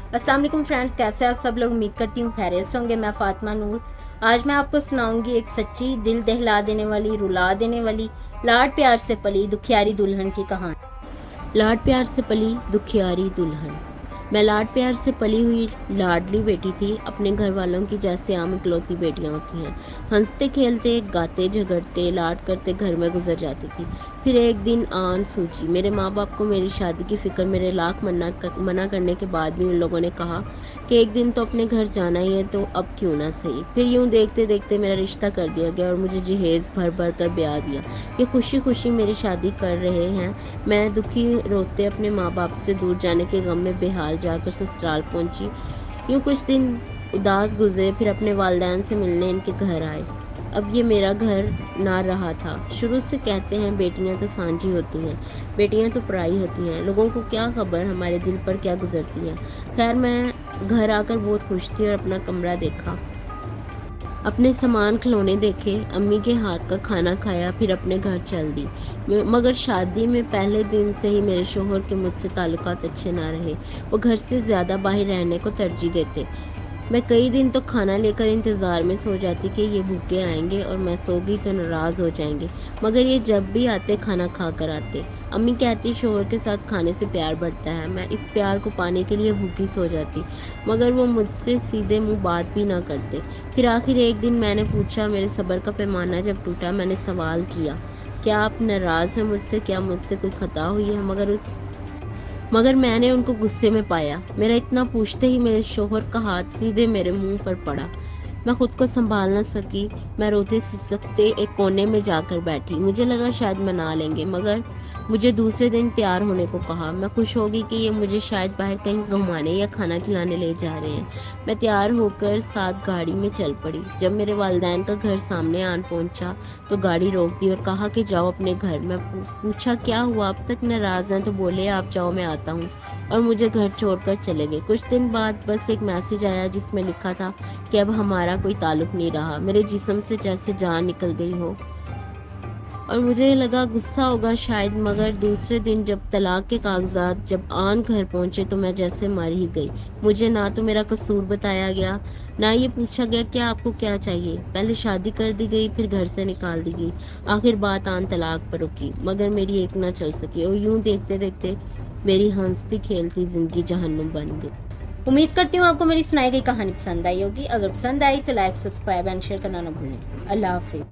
अस्सलाम वालेकुम फ्रेंड्स, कैसे आप सब लोग। उम्मीद करती हूँ खैरियत से होंगे। मैं फातिमा नूर आज मैं आपको सुनाऊंगी एक सच्ची, दिल दहला देने वाली, रुला देने वाली, लाड प्यार से पली दुखियारी दुल्हन की कहानी। लाड प्यार से पली दुखियारी दुल्हन। मैं लाड प्यार से पली हुई लाडली बेटी थी। अपने घर वालों की जैसे आम इकलौती बेटियां होती हैं। हंसते खेलते, गाते झगड़ते, लाड करते घर में गुजर जाती थी। फिर एक दिन आन सूझी। मेरे माँ बाप को मेरी शादी की फ़िक्र मेरे लाख मना करने के बाद भी उन लोगों ने कहा कि एक दिन तो अपने घर जाना ही है, तो अब क्यों ना सही। फिर यूं देखते देखते मेरा रिश्ता कर दिया गया और मुझे जहेज़ भर भर कर ब्याह दिया। ये खुशी खुशी मेरी शादी कर रहे हैं। मैं दुखी रोते अपने माँ बाप से दूर जाने के गम में बेहाल जाकर ससुराल पहुंची। यूं कुछ दिन उदास गुजरे, फिर अपने वालिदैन से मिलने इनके घर आए। अब ये मेरा घर ना रहा था। शुरू से कहते हैं बेटियां तो सांझी होती हैं, बेटियां तो पराई होती हैं। लोगों को क्या खबर हमारे दिल पर क्या गुजरती है। खैर, मैं घर आकर बहुत खुश थी और अपना कमरा देखा, अपने सामान खिलौने देखे, अम्मी के हाथ का खाना खाया, फिर अपने घर चल दी। मगर शादी में पहले दिन से ही मेरे शोहर के मुझसे ताल्लुकात अच्छे ना रहे। वो घर से ज़्यादा बाहर रहने को तरजीह देते। मैं कई दिन तो खाना लेकर इंतज़ार में सो जाती कि ये भूखे आएंगे और मैं सो गई तो नाराज़ हो जाएंगे, मगर ये जब भी आते खाना खा कर आते। अम्मी कहती शोहर के साथ खाने से प्यार बढ़ता है। मैं इस प्यार को पाने के लिए भूखी सो जाती, मगर वो मुझसे सीधे मुंह बात भी ना करते। फिर आखिर एक दिन मैंने पूछा। मेरे सब्र का पैमाना जब टूटा, मैंने सवाल किया, क्या आप नाराज़ हैं मुझसे? क्या मुझसे कोई खता हुई है? मगर मैंने उनको गुस्से में पाया। मेरा इतना पूछते ही मेरे शोहर का हाथ सीधे मेरे मुंह पर पड़ा। मैं खुद को संभाल न सकी। मैं रोते सिसकते एक कोने में जाकर बैठी। मुझे लगा शायद मना लेंगे, मगर मुझे दूसरे दिन तैयार होने को कहा। मैं खुश हो गई कि ये मुझे शायद बाहर कहीं घुमाने या खाना खिलाने ले जा रहे हैं। मैं तैयार होकर साथ गाड़ी में चल पड़ी। जब मेरे वालिदैन का घर सामने आन पहुंचा तो गाड़ी रोक दी और कहा कि जाओ अपने घर। मैं पूछा क्या हुआ, अब तक नाराज़ हैं? तो बोले आप जाओ, मैं आता हूँ, और मुझे घर छोड़कर चले गए। कुछ दिन बाद बस एक मैसेज आया जिसमें लिखा था कि अब हमारा कोई ताल्लुक नहीं रहा। मेरे जिस्म से जैसे जान निकल गई हो और मुझे लगा गुस्सा होगा शायद, मगर दूसरे दिन जब तलाक के कागजात जब आन घर पहुंचे तो मैं जैसे मर ही गई। मुझे ना तो मेरा कसूर बताया गया, ना ये पूछा गया कि आपको क्या चाहिए। पहले शादी कर दी गई, फिर घर से निकाल दी गई। आखिर बात आन तलाक पर रुकी, मगर मेरी एक ना चल सकी और यूं देखते देखते मेरी हंसती खेलती जिंदगी जहन्नुम बन गई। उम्मीद करती हूँ आपको मेरी सुनाई गई कहानी पसंद आई होगी। अगर पसंद आई तो लाइक, सब्सक्राइब एंड शेयर करना ना भूलें। अल्लाह हाफिज़।